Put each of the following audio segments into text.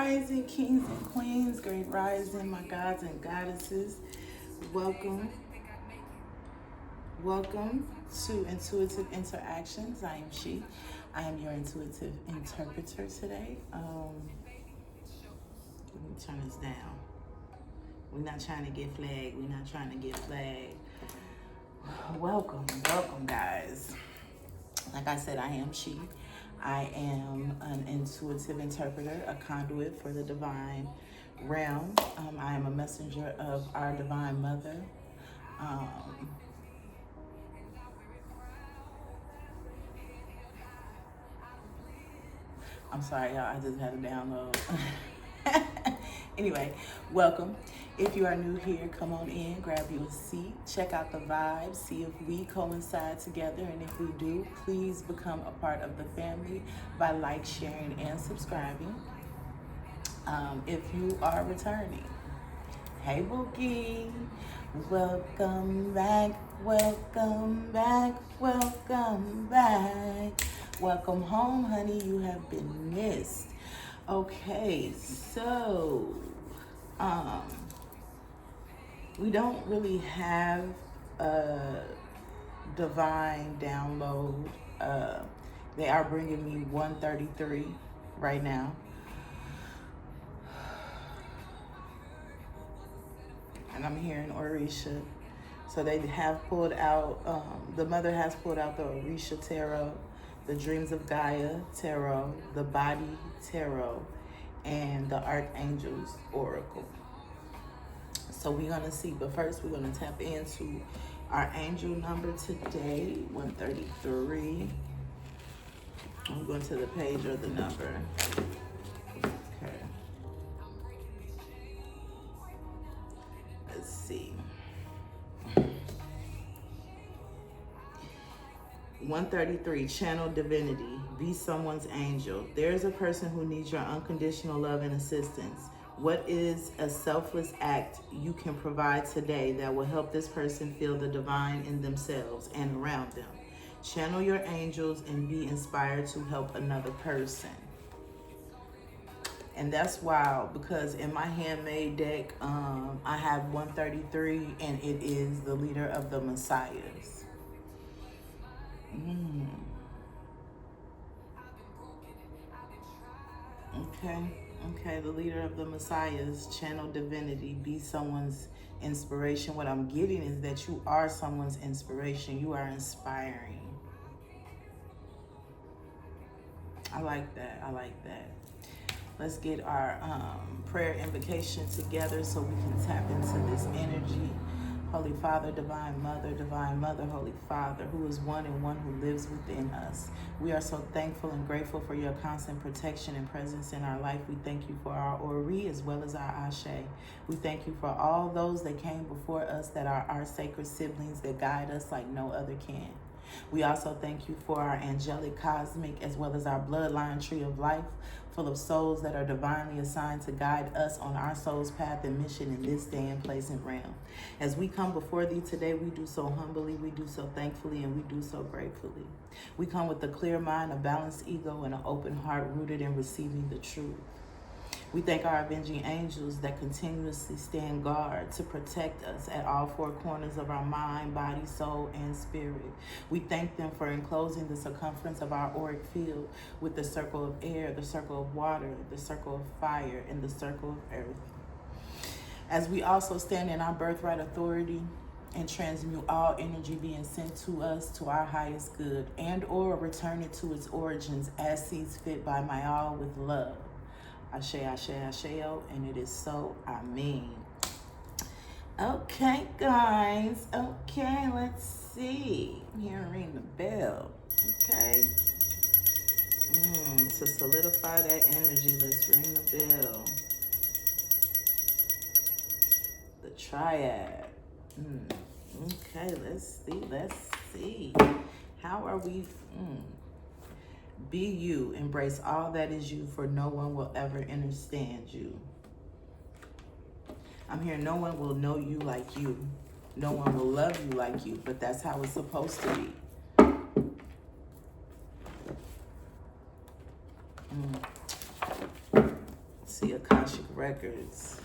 rising, kings and queens, great rising, my gods and goddesses. Welcome, welcome to Intuitive Interactions. I am She. I am your intuitive interpreter today. Let me turn this down. We're not trying to get flagged. We're not trying to get flagged. Welcome, guys. Like I said, I am She. I am an intuitive interpreter, a conduit for the divine realm. I am a messenger of our divine mother. I'm sorry, y'all. I just had to download. Anyway, welcome. If you are new here, come on in, grab you a seat, check out the vibe, see if we coincide together. And if we do, please become a part of the family by sharing, and subscribing. If you are returning, hey Bookie, welcome back, welcome back, welcome back. Welcome home, honey, you have been missed. Okay, so we don't really have a divine download. They are bringing me 133 right now. And I'm hearing Orisha. So they have pulled out, the mother has pulled out the Orisha Tarot, the Dreams of Gaia Tarot, the Body Tarot, and the Archangel's Oracle. So we're going to see, but first we're going to tap into our angel number today, 133. I'm going to the page or the number. Okay. Let's see. 133, channel divinity, be someone's angel. There's a person who needs your unconditional love and assistance. What is a selfless act you can provide today that will help this person feel the divine in themselves and around them? Channel your angels and be inspired to help another person. And that's wild because in my handmade deck, I have 133 and it is the leader of the Messiahs. Okay, the leader of the Messiahs, channel divinity, be someone's inspiration. What I'm getting is that you are someone's inspiration. You are inspiring. I like that. Let's get our prayer invocation together so we can tap into this energy. Holy Father, Divine Mother, Holy Father, who is one and one who lives within us. We are so thankful and grateful for your constant protection and presence in our life. We thank you for our Ori as well as our Ashe. We thank you for all those that came before us that are our sacred siblings that guide us like no other can. We also thank you for our angelic, cosmic, as well as our bloodline tree of life, full of souls that are divinely assigned to guide us on our soul's path and mission in this day and place and realm. As we come before thee today, we do so humbly, we do so thankfully, and we do so gratefully. We come with a clear mind, a balanced ego, and an open heart rooted in receiving the truth. We thank our avenging angels that continuously stand guard to protect us at all four corners of our mind, body, soul, and spirit. We thank them for enclosing the circumference of our auric field with the circle of air, the circle of water, the circle of fire, and the circle of earth. As we also stand in our birthright authority and transmute all energy being sent to us to our highest good and or return it to its origins as sees fit by my all with love. Ashe, Ashe, Asheo, and it is so, Amen. Okay, guys. Okay, let's see. I'm hearing ring the bell. Okay. To solidify that energy, let's ring the bell. The triad. Okay, let's see. How are we? Be you, embrace all that is you, for no one will ever understand you. I'm hearing no one will know you like you. No one will love you like you, but that's how it's supposed to be. see Akashic Records.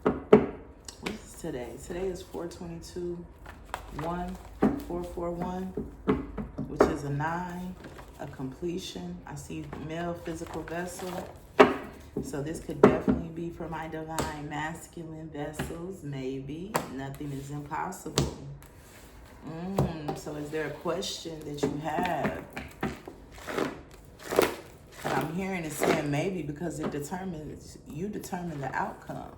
What is today? Today is 4/22/441, which is a 9, a completion. I see male physical vessel. So this could definitely be for my divine masculine vessels, maybe. Nothing is impossible. So is there a question that you have? And I'm hearing it saying maybe because you determine the outcome.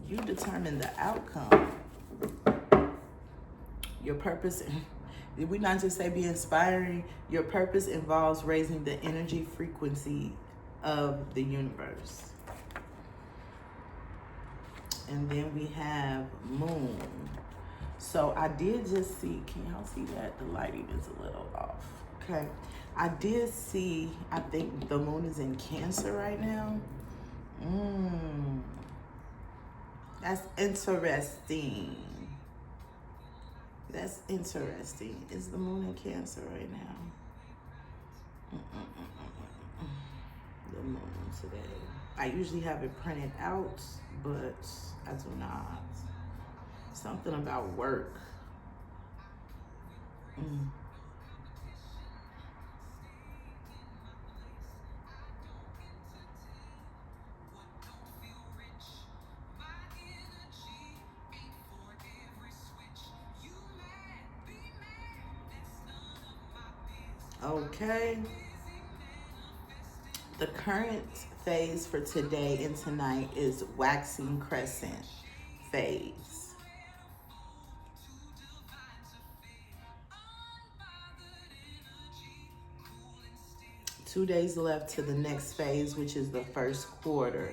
You determine the outcome. Your purpose, did we not just say be inspiring? Your purpose involves raising the energy frequency of the universe. And then we have moon. So I did just see, can y'all see that? The lighting is a little off. Okay. I did see, I think the moon is in Cancer right now. That's interesting. That's interesting. Is the moon in Cancer right now? The moon today. I usually have it printed out, but I do not. Something about work. Okay. The current phase for today and tonight is waxing crescent phase. Two days left to the next phase, which is the first quarter.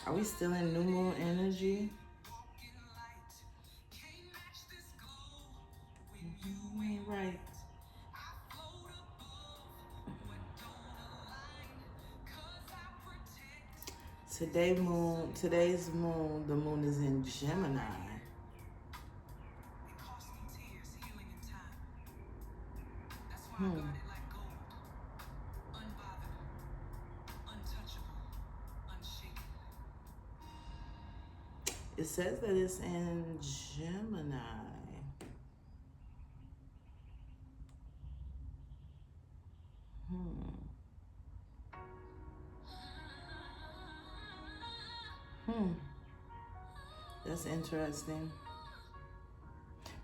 Are we still in new moon energy? Right. Today's moon, the moon is in Gemini. It says that it's in Gemini. That's interesting.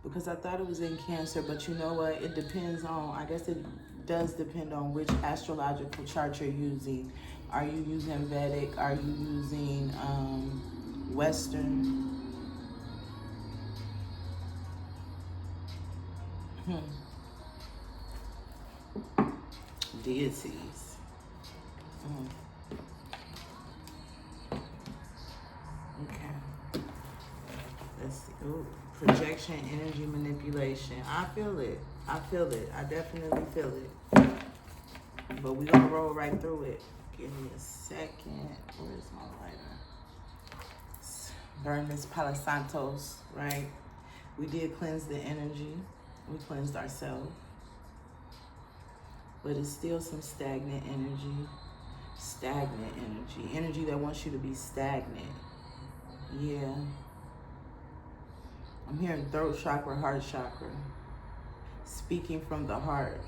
Because I thought it was in Cancer, but you know what? It depends on, I guess it does depend on which astrological chart you're using. Are you using Vedic? Are you using Western? Deities. Okay. Let's see. Ooh, projection, energy manipulation. I feel it. I definitely feel it. But we're going to roll right through it. Give me a second. Where's my lighter? Burn this Palo Santos, right? We did cleanse the energy. We cleansed ourselves. But it's still some stagnant energy. Energy that wants you to be stagnant. Yeah. I'm hearing throat chakra, heart chakra. Speaking from the heart.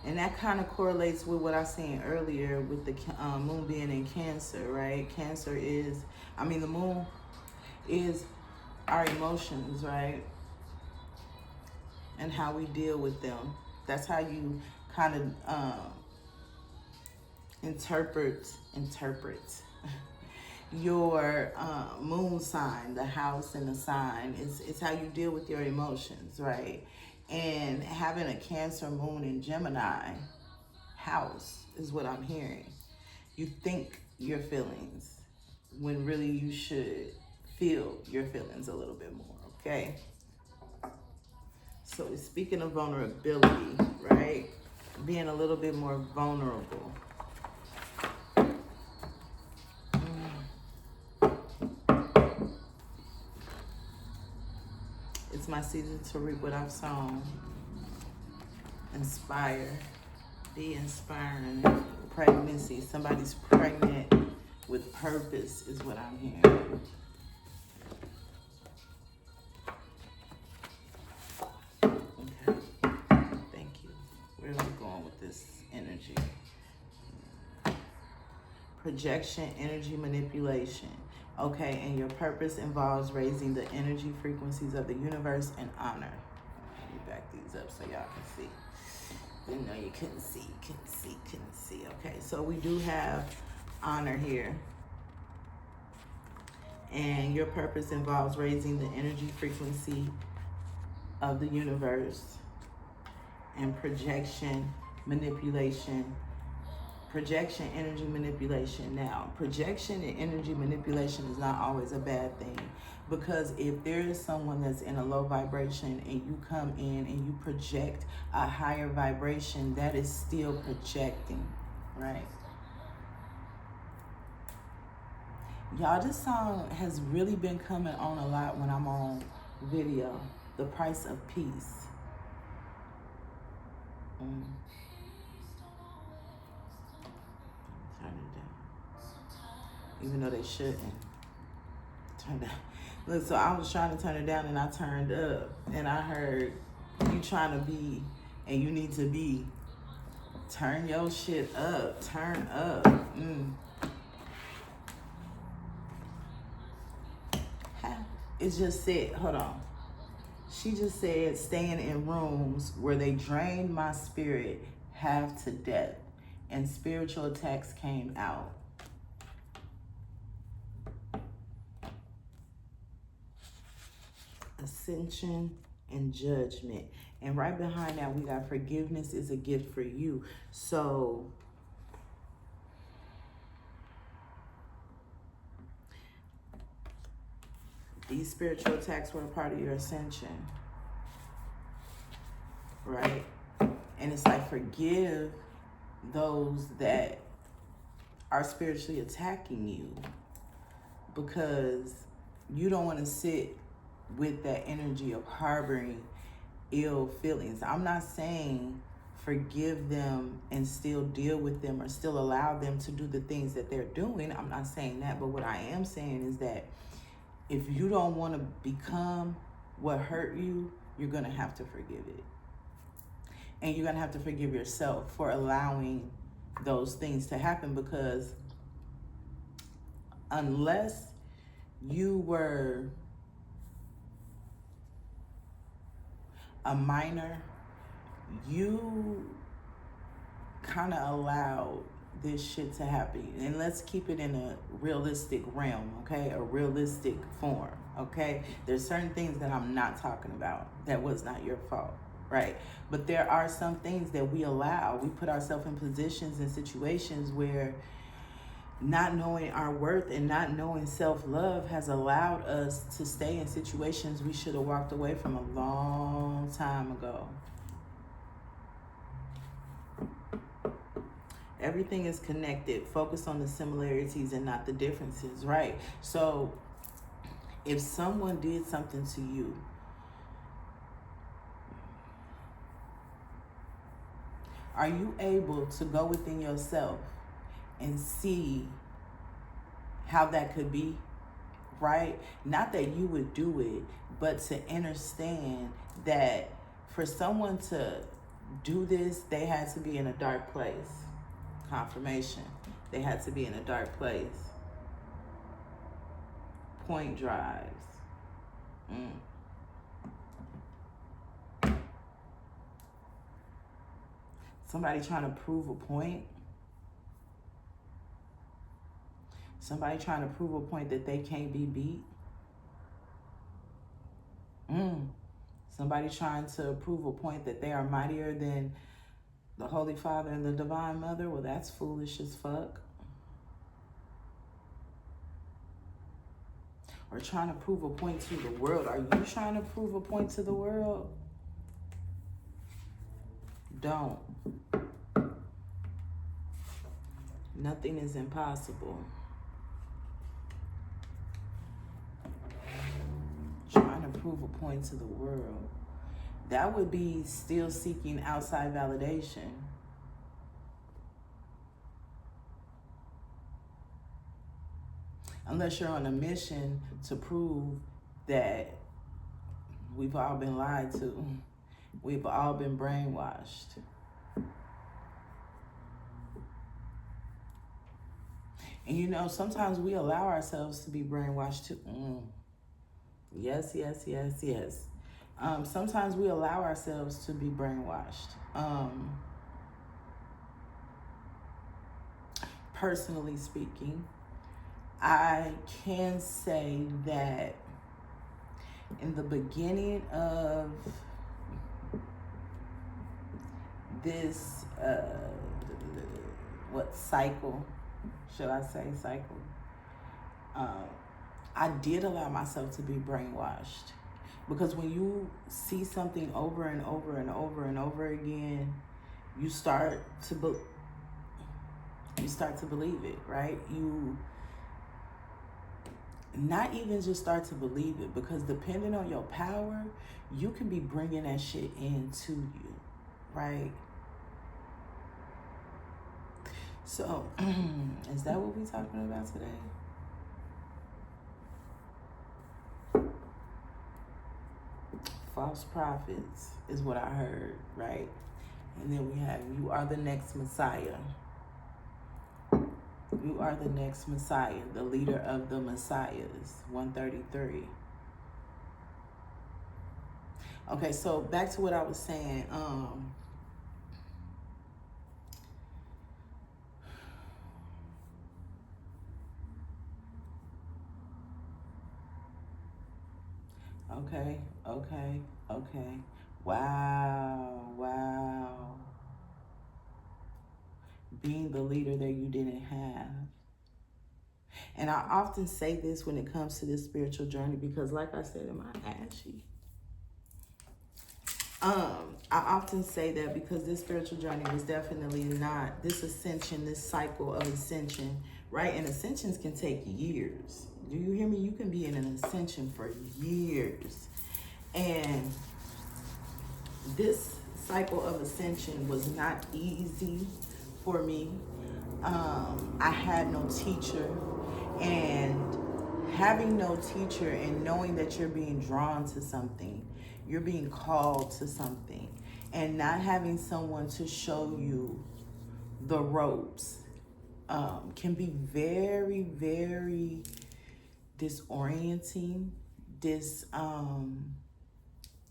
And that kind of correlates with what I was saying earlier with the moon being in Cancer, right? Cancer is, the moon is our emotions, right? And how we deal with them. That's how you kind of interpret your moon sign, the house and the sign. It's how you deal with your emotions, right? And having a Cancer moon in Gemini house is what I'm hearing. You think your feelings when really you should feel your feelings a little bit more, okay? So it's speaking of vulnerability, right? Being a little bit more vulnerable. my season to reap what I've sown. Inspire. Be inspiring. Pregnancy. Somebody's pregnant with purpose is what I'm hearing. Okay. Thank you. Where are we going with this energy? Projection, energy manipulation. Okay, and your purpose involves raising the energy frequencies of the universe and honor. Let me back these up so y'all can see. Didn't know you couldn't see, couldn't see, couldn't see. Okay, so we do have honor here. And your purpose involves raising the energy frequency of the universe and projection, manipulation. Projection, energy manipulation. Now, projection and energy manipulation is not always a bad thing, because if there is someone that's in a low vibration and you come in and you project a higher vibration, that is still projecting, right? Y'all, this song has really been coming on a lot when I'm on video. The Price of Peace. Turn it down. Even though they shouldn't. Turn down. Look, so I was trying to turn it down and I turned up. And I heard you trying to be and you need to be. Turn your shit up. Turn up. It just said, hold on. She just said, staying in rooms where they drained my spirit half to death and spiritual attacks came out. Ascension and judgment. And right behind that, we got forgiveness is a gift for you. So these spiritual attacks were a part of your ascension, right? And it's like, forgive those that are spiritually attacking you, because you don't want to sit with that energy of harboring ill feelings. I'm not saying forgive them and still deal with them or still allow them to do the things that they're doing. I'm not saying that, but what I am saying is that if you don't want to become what hurt you, you're going to have to forgive it. And you're going to have to forgive yourself for allowing those things to happen, because unless you were a minor, you kind of allowed this shit to happen. And let's keep it in a realistic realm, okay? A realistic form, okay? There's certain things that I'm not talking about that was not your fault, right? But there are some things that we allow. We put ourselves in positions and situations where not knowing our worth and not knowing self-love has allowed us to stay in situations we should have walked away from a long time ago. Everything is connected. Focus on the similarities and not the differences, right? So if someone did something to you, are you able to go within yourself and see how that could be, right? Not that you would do it, but to understand that for someone to do this, they had to be in a dark place. Confirmation. They had to be in a dark place. Point drives. Somebody trying to prove a point. Somebody trying to prove a point that they can't be beat. Somebody trying to prove a point that they are mightier than the Holy Father and the Divine Mother. Well, that's foolish as fuck. Or trying to prove a point to the world. Are you trying to prove a point to the world? Don't. Nothing is impossible. Trying to prove a point to the world. That would be still seeking outside validation. Unless you're on a mission to prove that we've all been lied to. We've all been brainwashed. And you know, sometimes we allow ourselves to be brainwashed too. Yes. Sometimes we allow ourselves to be brainwashed. Personally speaking, I can say that in the beginning of this, cycle, should I say cycle? I did allow myself to be brainwashed, because when you see something over and over and over and over again, you start to believe it, right? You not even just start to believe it, because depending on your power, you can be bringing that shit into you, right? So, is that what we're talking about today? False prophets is what I heard, right? And then we have, you are the next Messiah. You are the next Messiah, the leader of the Messiahs, 133. Okay, so back to what I was saying. Okay. Wow. Being the leader that you didn't have. And I often say this when it comes to this spiritual journey, because like I said, am I ashy? I often say that because this spiritual journey was definitely not this ascension, this cycle of ascension, right? And ascensions can take years. Do you hear me? You can be in an ascension for years. And this cycle of ascension was not easy for me. I had no teacher, and having no teacher and knowing that you're being drawn to something, you're being called to something, and not having someone to show you the ropes can be very, very disorienting,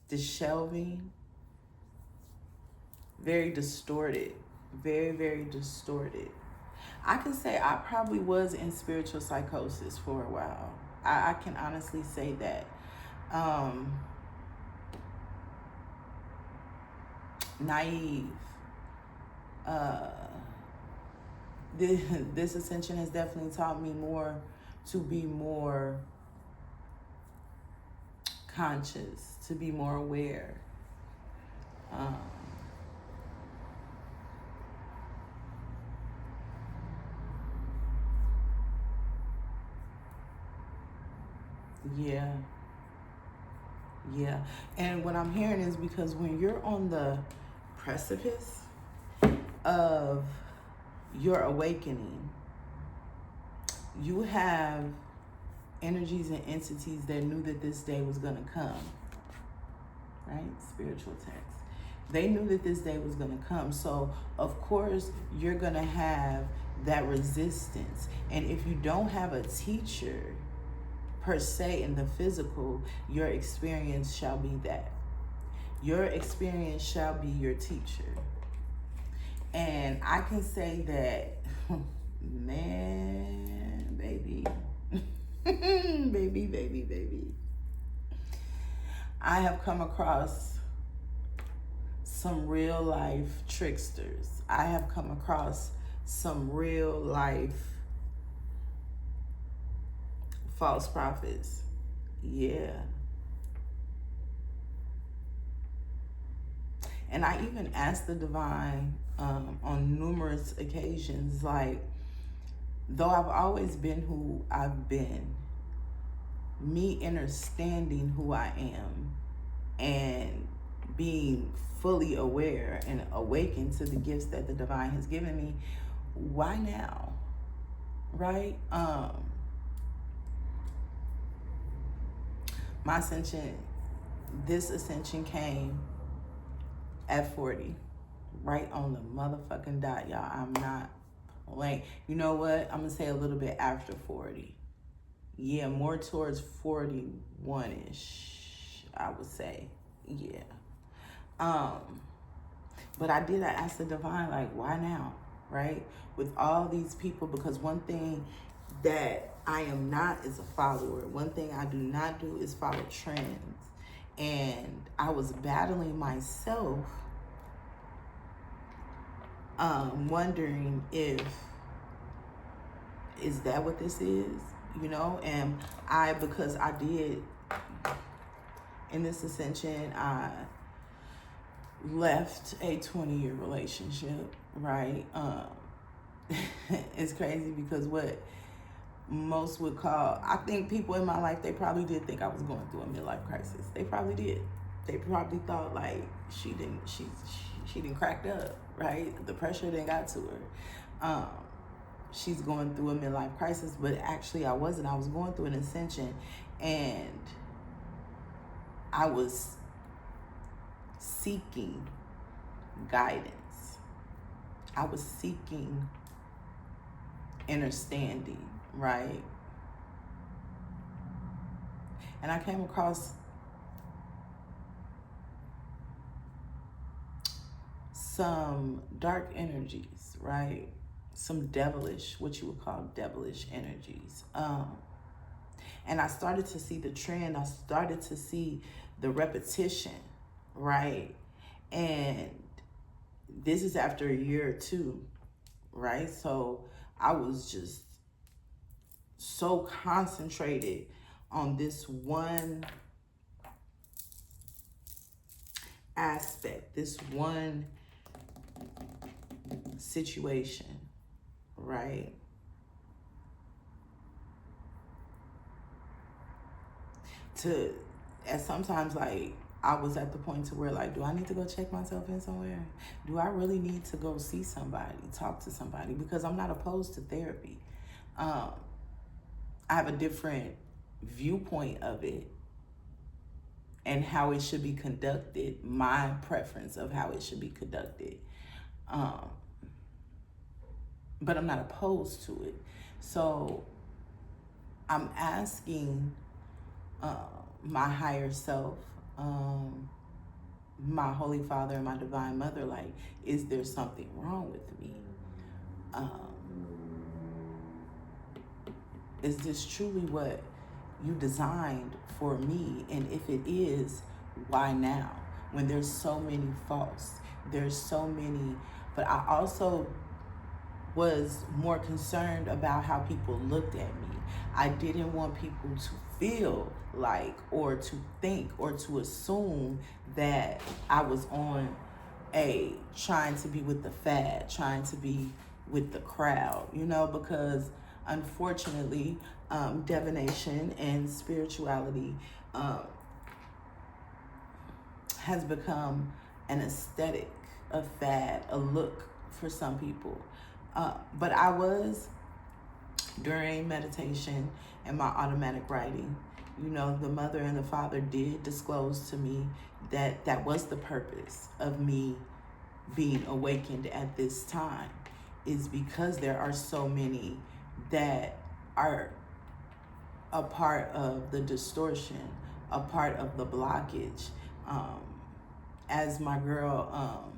disheveled, very distorted, very, very distorted. I can say I probably was in spiritual psychosis for a while. I can honestly say that. Naive. This ascension has definitely taught me to be more conscious, to be more aware. Yeah. And what I'm hearing is because when you're on the precipice of your awakening, you have energies and entities that knew that this day was going to come, right? Spiritual text. They knew that this day was going to come. So, of course, you're going to have that resistance. And if you don't have a teacher, per se, in the physical, your experience shall be that. Your experience shall be your teacher. And I can say that, man, baby, baby, I have come across some real life tricksters. I have come across some real life false prophets. Yeah. And I even asked the divine on numerous occasions, like, though I've always been who I've been, me understanding who I am and being fully aware and awakened to the gifts that the divine has given me. Why now? Right? My ascension, this ascension came at 40, right on the motherfucking dot, y'all. I'm not playing. You know what? I'm gonna say a little bit after 40. Yeah, more towards 41-ish, I would say. Yeah. But I ask the divine, like, why now? Right? With all these people, because one thing that I am not is a follower. One thing I do not do is follow trends. And I was battling myself, wondering if, is that what this is? You know, and because I did, in this ascension, I left a 20-year relationship, right? It's crazy because what most would call, I think people in my life, they probably did think I was going through a midlife crisis. They probably did. They probably thought like she didn't cracked up, right? The pressure didn't got to her. She's going through a midlife crisis, but actually I wasn't. I was going through an ascension, and I was seeking guidance. I was seeking understanding, right? And I came across some dark energies, right? Some devilish, what you would call devilish energies. And I started to see the trend. I started to see the repetition, right? And this is after a year or two, right? So I was just so concentrated on this one aspect, this one situation, right? And sometimes, like, I was at the point to where, like, do I need to go check myself in somewhere? Do I really need to go see somebody, talk to somebody? Because I'm not opposed to therapy. I have a different viewpoint of it and how it should be conducted, my preference of how it should be conducted. But I'm not opposed to it. So I'm asking my higher self, my Holy Father and my Divine Mother, like, is there something wrong with me? Is this truly what you designed for me? And if it is, why now? When there's so many faults, there's so many, but I also was more concerned about how people looked at me. I didn't want people to feel like, or to think, or to assume that I was on trying to be with the fad, trying to be with the crowd, you know, because unfortunately, divination and spirituality has become an aesthetic, a fad, a look for some people. But I was, during meditation and my automatic writing, you know, the mother and the father did disclose to me that that was the purpose of me being awakened at this time, is because there are so many that are a part of the distortion, a part of the blockage. As my girl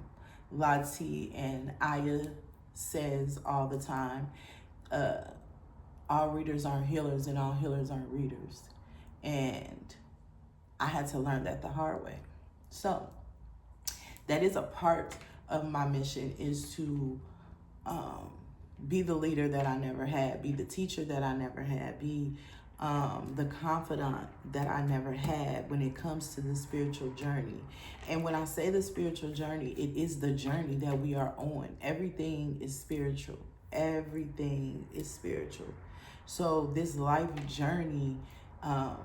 Lati and Aya says all the time, all readers aren't healers and all healers aren't readers. And I had to learn that the hard way. So that is a part of my mission, is to be the leader that I never had, be the teacher that I never had, be the confidant that I never had when it comes to the spiritual journey. And when I say the spiritual journey, it is the journey that we are on. Everything is spiritual. Everything is spiritual. So this life journey Um,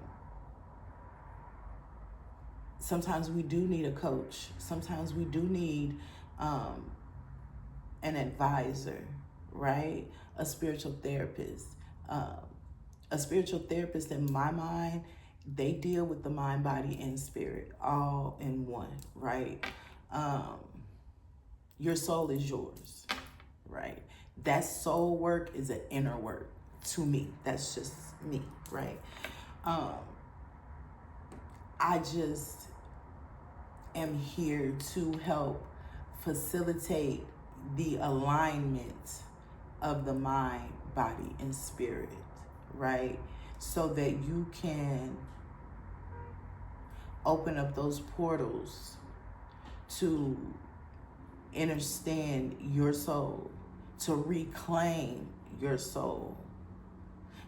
sometimes we do need a coach. Sometimes we do need an advisor, right? A spiritual therapist. Um, a spiritual therapist, in my mind, they deal with the mind, body, and spirit all in one, right? Your soul is yours, right? That soul work is an inner work to me. That's just me, right? I just am here to help facilitate the alignment of the mind, body, and spirit, right? So that you can open up those portals to understand your soul, to reclaim your soul,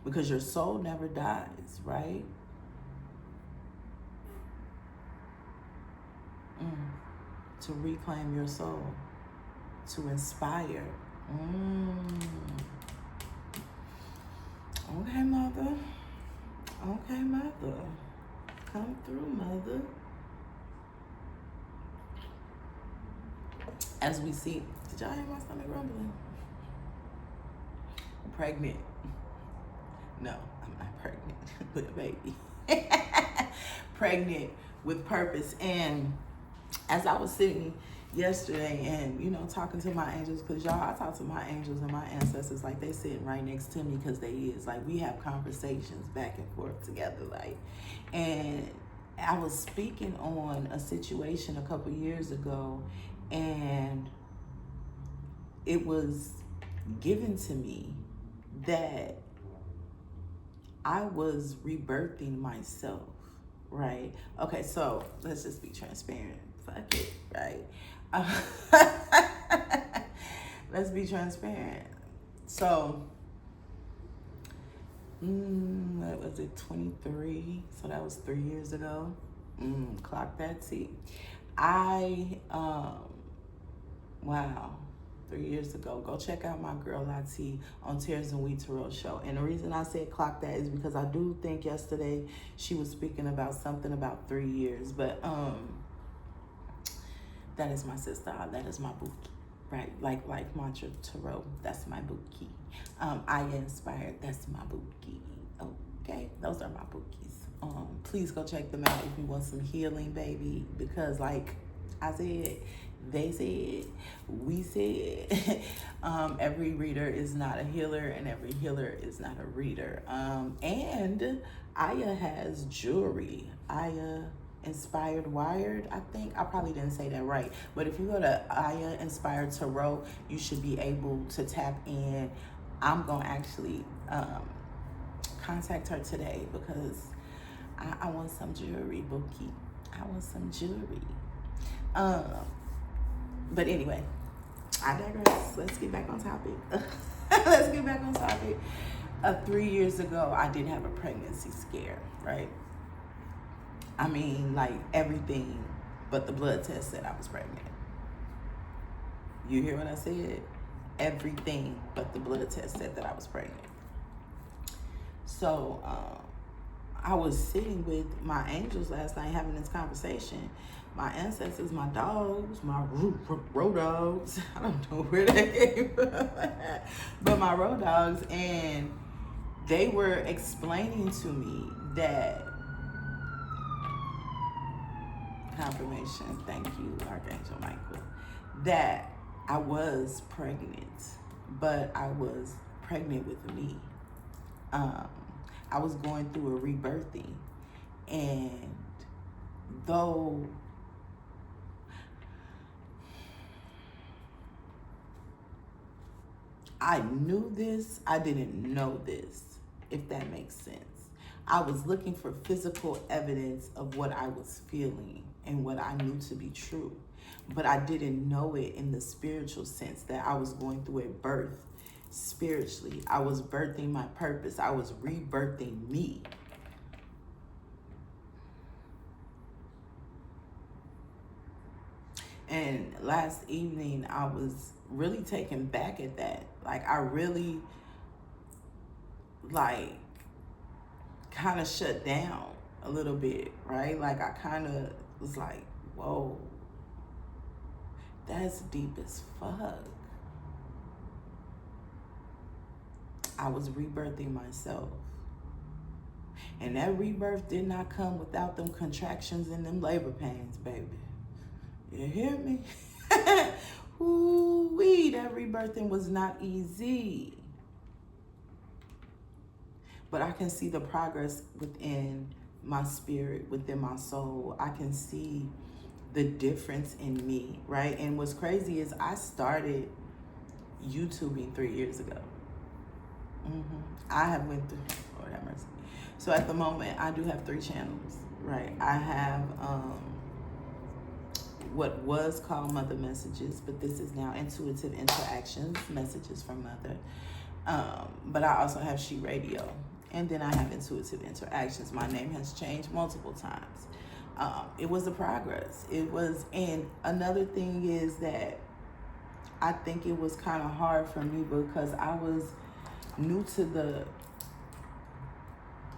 because your soul never dies, right? To reclaim your soul, to inspire. Okay, mother. Okay, mother. Come through, mother. As we see, did y'all hear my stomach rumbling? I'm pregnant. No, I'm not pregnant with a baby. Pregnant with purpose. And as I was sitting yesterday and, you know, talking to my angels, because y'all, I talk to my angels and my ancestors like they sitting right next to me, because they is. Like, we have conversations back and forth together, like. And I was speaking on a situation a couple years ago, and it was given to me that I was rebirthing myself, right? Okay, so let's just be transparent. Fuck it, right? Let's be transparent. So, what was it, 23? So that was 3 years ago. Clock that T. Wow. 3 years ago. Go check out my girl Lati on Tears and We Tarot show. And the reason I said clock that is because I do think yesterday she was speaking about something about 3 years. But that is my sister. That is my bookie. Right? Like Mantra Tarot. That's my bookie. Aya Inspired. That's my bookie. Okay? Those are my bookies. Please go check them out if you want some healing, baby. Because like I said, they said, we said, every reader is not a healer and every healer is not a reader. And Aya has jewelry. Aya Inspired Wired, I think. I probably didn't say that right. But if you go to Aya Inspired Tarot, you should be able to tap in. I'm going to actually contact her today because I want some jewelry, Bookie. I want some jewelry. But anyway, I digress. Let's get back on topic. Let's get back on topic. 3 years ago, I did have a pregnancy scare, right? I mean, like everything but the blood test said I was pregnant. You hear what I said? Everything but the blood test said that I was pregnant. So, I was sitting with my angels last night having this conversation. My ancestors, my dogs, my road dogs. I don't know where they came from. But my road dogs, and they were explaining to me that confirmation, thank you, Archangel Michael, that I was pregnant, but I was pregnant with me. I was going through a rebirthing, and though I knew this, I didn't know this, if that makes sense. I was looking for physical evidence of what I was feeling and what I knew to be true, but I didn't know it in the spiritual sense that I was going through a birth spiritually. I was birthing my purpose. I was rebirthing me. And last evening, I was really taken back at that. Like, I really, like, kind of shut down a little bit, right? Like I kind of was like, whoa, that's deep as fuck. I was rebirthing myself. And that rebirth did not come without them contractions and them labor pains, baby. You hear me? Ooh-wee, that rebirthing was not easy. But I can see the progress within my spirit, within my soul. I can see the difference in me, right? And what's crazy is I started YouTubing 3 years ago. I have went through, Lord have mercy. So at the moment, I do have 3 channels, right? I have what was called Mother Messages, but this is now Intuitive Interactions, Messages from Mother. But I also have She Radio. And then I have Intuitive Interactions. My name has changed multiple times. It was a progress. It was, and another thing is that I think it was kind of hard for me because I was new to this.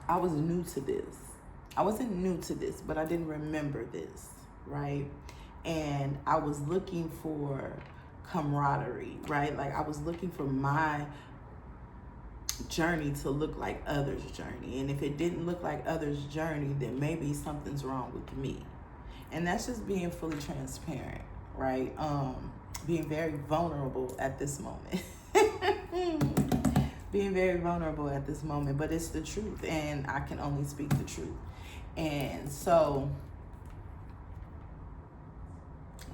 I wasn't new to this, but I didn't remember this, right? And I was looking for camaraderie, right? Like I was looking for my journey to look like others' journey. And if it didn't look like others' journey, then maybe something's wrong with me. And that's just being fully transparent, right? Being very vulnerable at this moment. Being very vulnerable at this moment, but it's the truth, and I can only speak the truth. And so,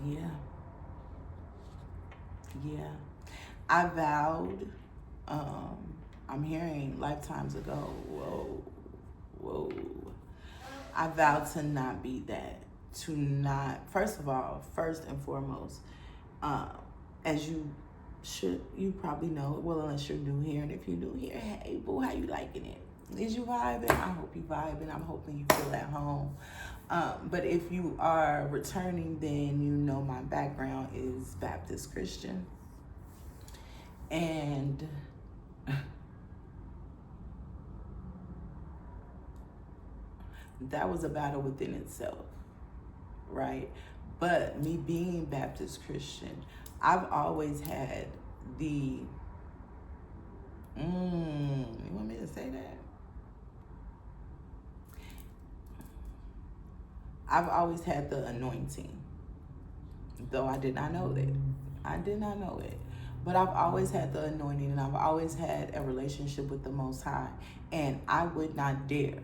yeah, I vowed, I'm hearing lifetimes ago, whoa. I vowed to not be that, to not, first and foremost, as you probably know, well, unless you're new here, and if you're new here, hey, boo, how you liking it? Is you vibing? I hope you vibing. I'm hoping you feel at home. But if you are returning, then you know my background is Baptist Christian. And that was a battle within itself, right? But me being Baptist Christian, I've always had you want me to say that? I've always had the anointing, though I did not know that. But I've always had the anointing, and I've always had a relationship with the Most High, and I would not dare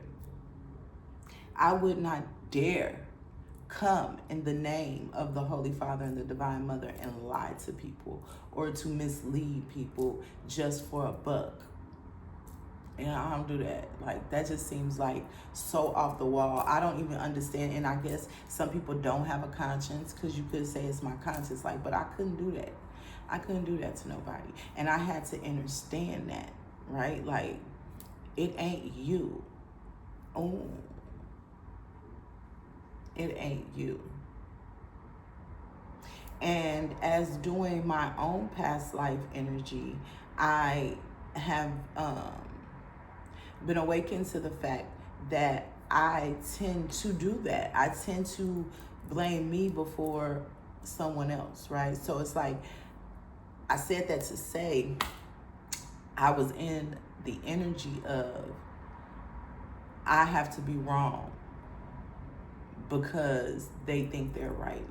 come in the name of the Holy Father and the Divine Mother and lie to people or to mislead people just for a buck. And I don't do that. Like, that just seems like so off the wall. I don't even understand. And I guess some people don't have a conscience, because you could say it's my conscience. Like, but I couldn't do that. I couldn't do that to nobody. And I had to understand that, right? Like, it ain't you. Oh, it ain't you. And as doing my own past life energy, I have been awakened to the fact that I tend to do that. I tend to blame me before someone else, right? So it's like, I said that to say, I was in the energy of, I have to be wrong because they think they're right.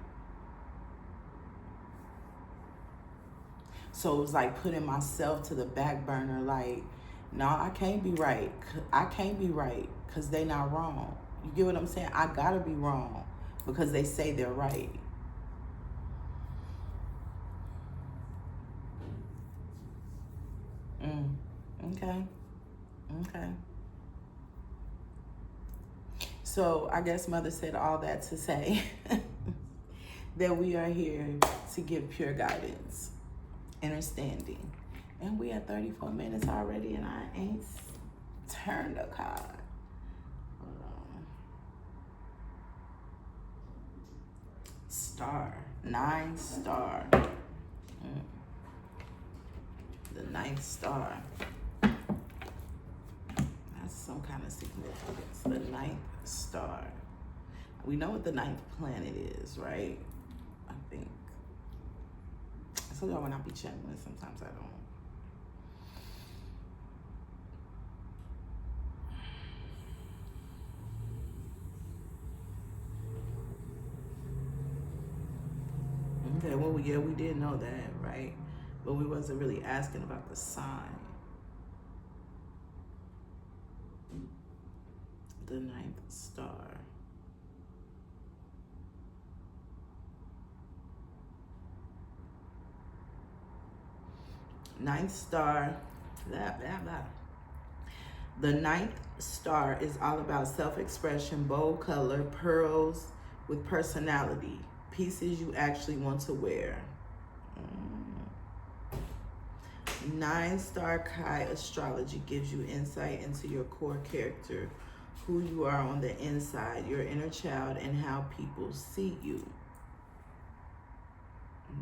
So it was like putting myself to the back burner, like, no, I can't be right. I can't be right because they not wrong. You get what I'm saying? I gotta be wrong because they say they're right. Okay. So I guess Mother said all that to say that we are here to give pure guidance, understanding. And we at 34 minutes already, and I ain't turned a card. Hold on. Star. 9 star. The 9th star. That's some kind of significance. The ninth star. We know what the ninth planet is, right? I think. I told y'all when I be channeling, sometimes I don't. Okay, well, yeah, we did know that, right? But we wasn't really asking about the sign. The ninth star. Ninth star, blah, blah, blah. The ninth star is all about self-expression, bold color, pearls with personality, pieces you actually want to wear. 9-star Kai astrology gives you insight into your core character, who you are on the inside, your inner child, and how people see you.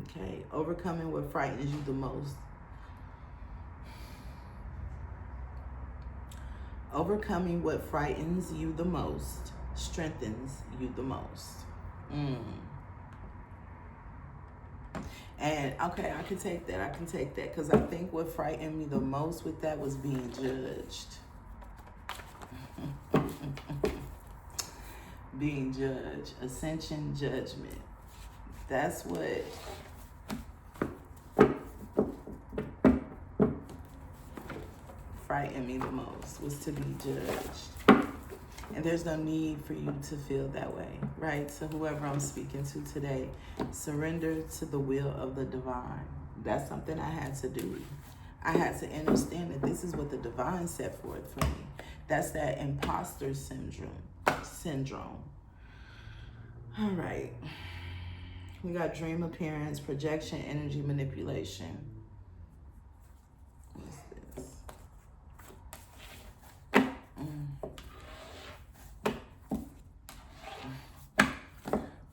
Okay, overcoming what frightens you the most. Overcoming what frightens you the most strengthens you the most. And okay, I can take that. Because I think what frightened me the most with that was being judged. Being judged. Ascension, judgment. That's what frightened me the most, was to be judged. And there's no need for you to feel that way, right? So whoever I'm speaking to today, surrender to the will of the divine. That's something I had to do. I had to understand that this is what the divine set forth for me. That's that imposter syndrome. All right. We got dream appearance, projection, energy manipulation. What's this?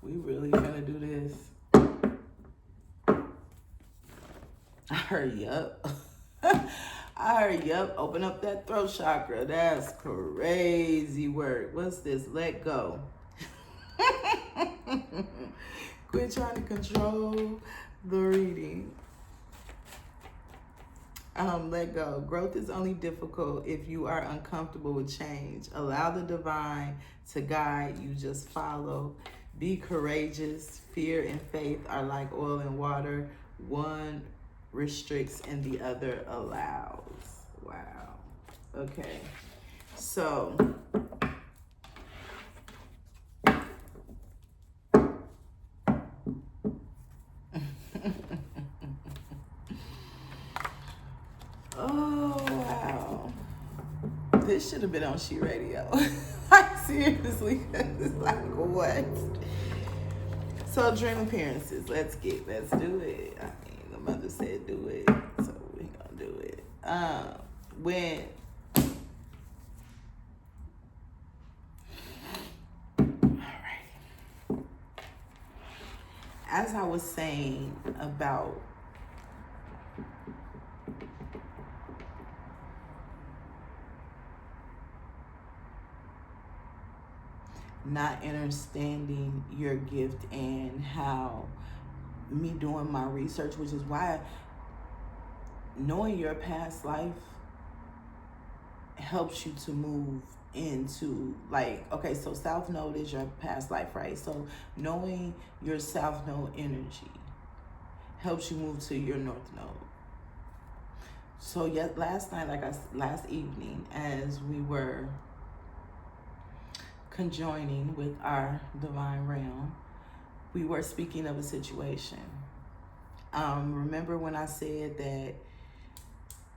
We really gonna do this? I heard yup. I heard yup. Open up that throat chakra. That's crazy work. What's this? Let go. Quit trying to control the reading. Let go. Growth is only difficult if you are uncomfortable with change. Allow the divine to guide you. Just follow. Be courageous. Fear and faith are like oil and water. One restricts and the other allows. Wow. Okay. So oh wow. This should have been on She Radio. Like seriously, it's like what? So dream appearances. Let's do it. I mean, the mother said do it, so we gonna do it. When alright. As I was saying about not understanding your gift and how me doing my research, which is why knowing your past life helps you to move into, like, okay, so South Node is your past life, right? So knowing your South Node energy helps you move to your North Node. So yet last evening, as we were conjoining with our divine realm, we were speaking of a situation. Remember when I said that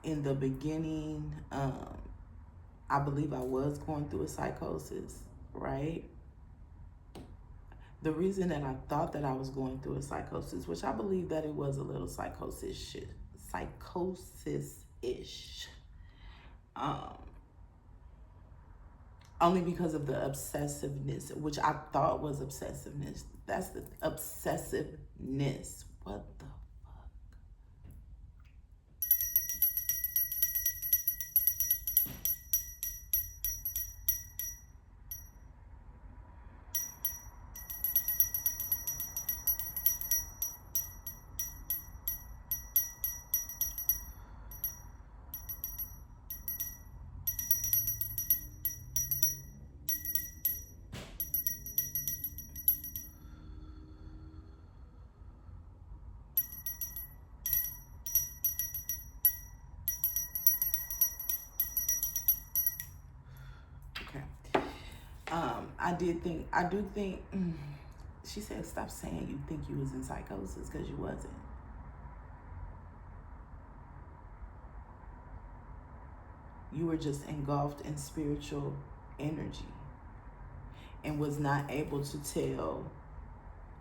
in the beginning, I believe I was going through a psychosis, right? The reason that I thought that I was going through a psychosis, which I believe that it was a little psychosis-ish, only because of the obsessiveness, which I thought was obsessiveness. That's the obsessiveness. What the fuck? I do think, she said, stop saying you think you was in psychosis, because you wasn't. You were just engulfed in spiritual energy and was not able to tell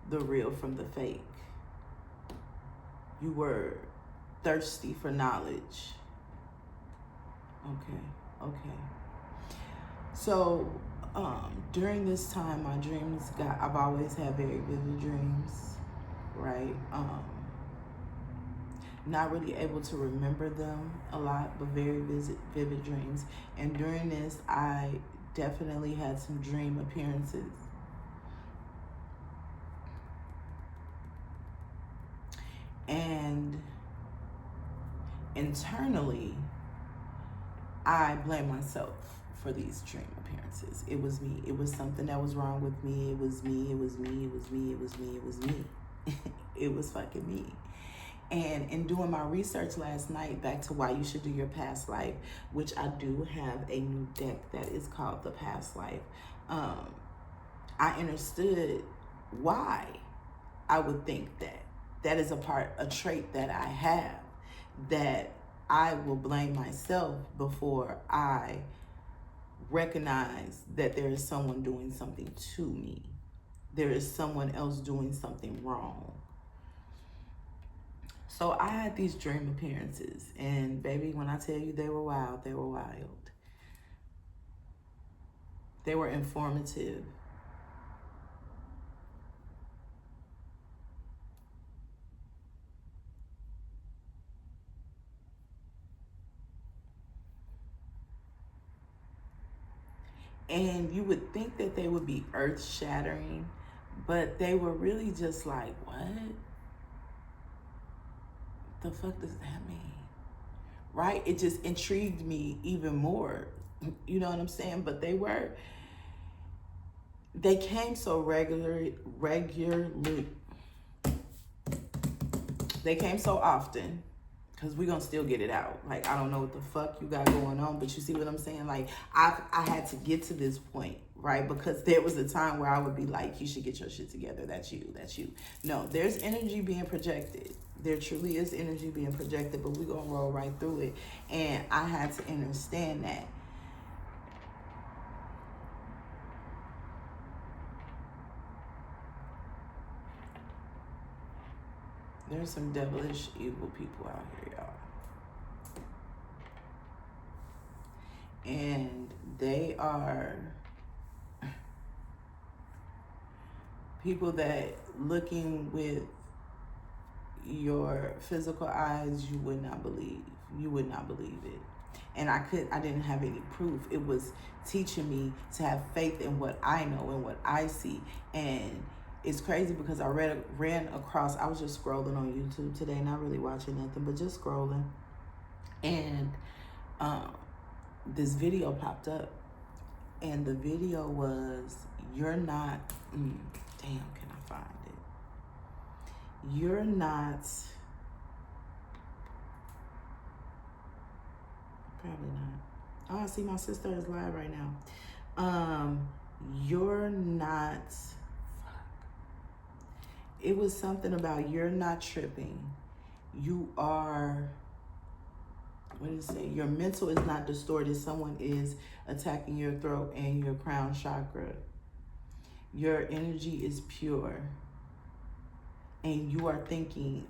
the real from the fake. You were thirsty for knowledge. Okay. So during this time, my dreams I've always had very vivid dreams, right? Not really able to remember them a lot, but very vivid dreams. And during this, I definitely had some dream appearances. And internally, I blame myself for these dream appearances. It was me. It was something that was wrong with me. It was me. It was me. It was me. It was me. It was me. It was fucking me. And in doing my research last night, back to why you should do your past life, which I do have a new deck that is called the Past Life, I understood why I would think that. That is a trait that I have, that I will blame myself before I recognize that there is someone doing something to me. There is someone else doing something wrong. So I had these dream appearances, and baby, when I tell you they were wild, they were wild. They were informative. And you would think that they would be earth-shattering, but they were really just like, what? The fuck does that mean? Right? It just intrigued me even more. You know what I'm saying? But they came so regularly. They came so often, because we're gonna still get it out. Like, I don't know what the fuck you got going on, but you see what I'm saying? Like, I had to get to this point, right? Because there was a time where I would be like, you should get your shit together. That's you. No, there's energy being projected. There truly is energy being projected, but we're gonna roll right through it. And I had to understand that. There's some devilish, evil people out here, y'all. And they are people that, looking with your physical eyes, you would not believe. You would not believe it. And I didn't have any proof. It was teaching me to have faith in what I know and what I see. And it's crazy because I ran across, I was just scrolling on YouTube today, not really watching nothing, but just scrolling. And this video popped up. And the video was, you're not, damn, can I find it? You're not, probably not. Oh, I see my sister is live right now. You're not, it was something about you're not tripping. You are, what did it say? Your mental is not distorted. Someone is attacking your throat and your crown chakra. Your energy is pure. And you are thinking,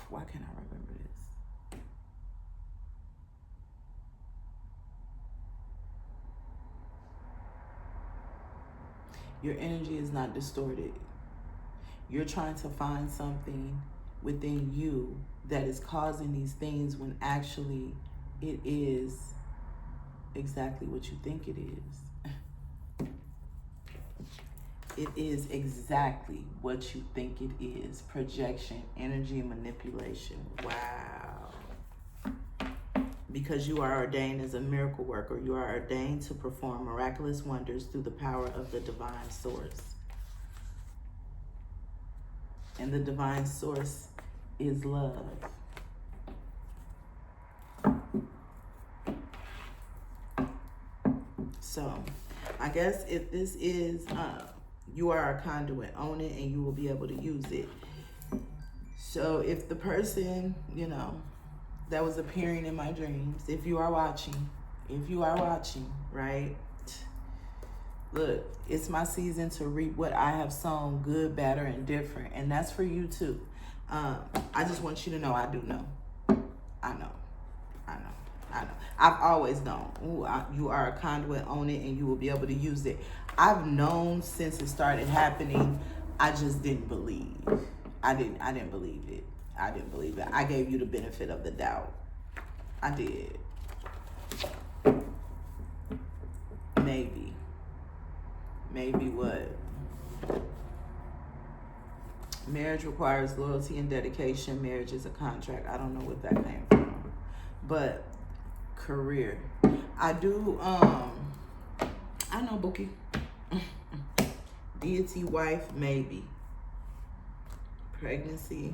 why can't I remember this? Your energy is not distorted. You're trying to find something within you that is causing these things, when actually it is exactly what you think it is. It is exactly what you think it is. Projection, energy, manipulation. Wow. Because you are ordained as a miracle worker. You are ordained to perform miraculous wonders through the power of the divine source. And the divine source is love. So guess if this is, you are a conduit, own it, and you will be able to use it. So if the person, that was appearing in my dreams, if you are watching, right? Look, it's my season to reap what I have sown, good, better, and different. And that's for you too. I just want you to know I do know. I know. I've always known. You are a conduit, own it, and you will be able to use it. I've known since it started happening. I just didn't believe. I didn't believe it. I gave you the benefit of the doubt. I did. Maybe what? Marriage requires loyalty and dedication. Marriage is a contract. I don't know what that came from. But career. I do, I know, Bookie. Deity, wife, maybe. Pregnancy,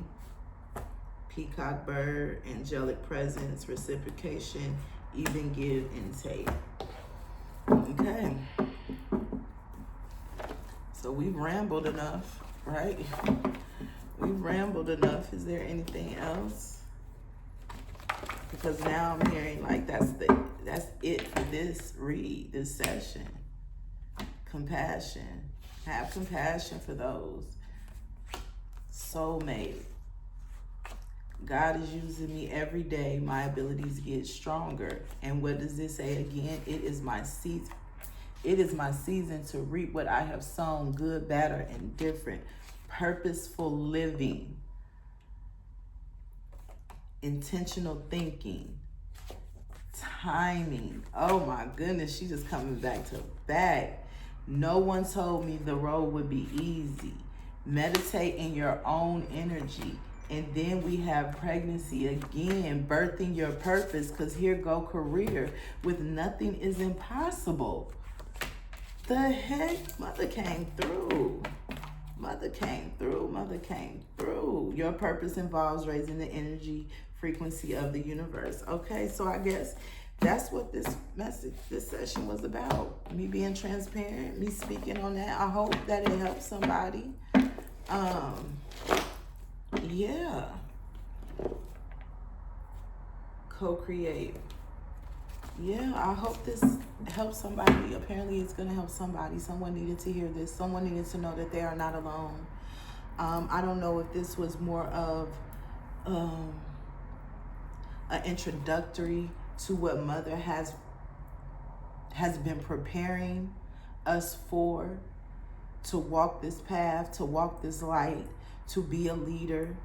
peacock bird, angelic presence, reciprocation, even, give, and take. Okay. So we've rambled enough, right? We've rambled enough. Is there anything else? Because now I'm hearing like that's it for this read, this session. Compassion. Have compassion for those. Soulmate. God is using me every day. My abilities get stronger. And what does this say again? It is my season. It is my season to reap what I have sown, good, better, and different. Purposeful living. Intentional thinking. Timing. Oh my goodness, she's just coming back to back. No one told me the road would be easy. Meditate in your own energy. And then we have pregnancy again, birthing your purpose, because here go career. With nothing is impossible. The heck? Mother came through. Your purpose involves raising the energy frequency of the universe. Okay, so I guess that's what this session was about. Me being transparent, me speaking on that. I hope that it helps somebody. Yeah. Co-create. Yeah, I hope this helps somebody. Apparently it's going to help somebody. Someone needed to hear this. Someone needed to know that they are not alone. I don't know if this was more of an introductory to what Mother has been preparing us for, to walk this path, to walk this light, to be a leader.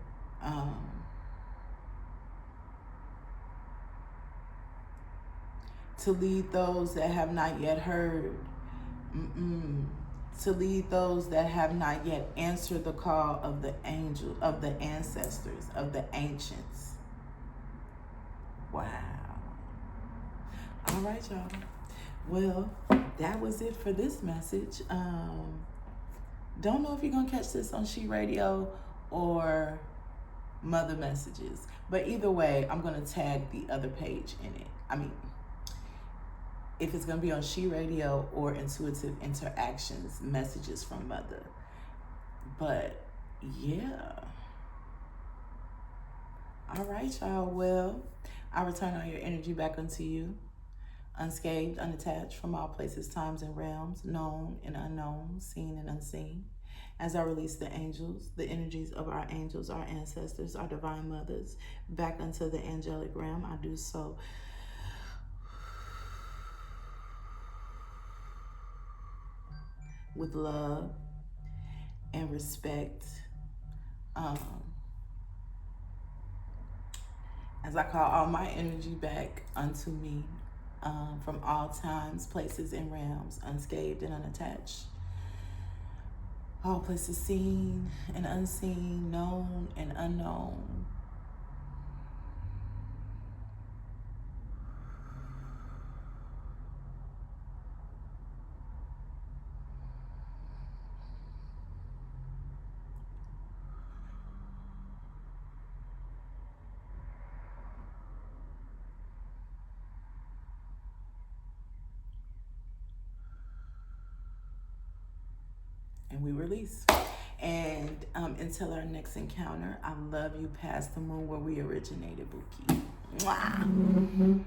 To lead those that have not yet heard. To lead those that have not yet answered the call of the angel, of the ancestors, of the ancients. Wow. All right, y'all. Well, that was it for this message. Don't know if you're going to catch this on She Radio or Mother Messages. But either way, I'm going to tag the other page in it. If it's going to be on She Radio or Intuitive Interactions, Messages from Mother. But, yeah. All right, y'all. Well, I return all your energy back unto you. Unscathed, unattached from all places, times, and realms, known and unknown, seen and unseen. As I release the angels, the energies of our angels, our ancestors, our divine mothers, back unto the angelic realm, I do so with love and respect. As I call all my energy back unto me, from all times, places, and realms, unscathed and unattached. All places seen and unseen, known and unknown. and we release. And until our next encounter, I love you past the moon where we originated, Buki. Mwah.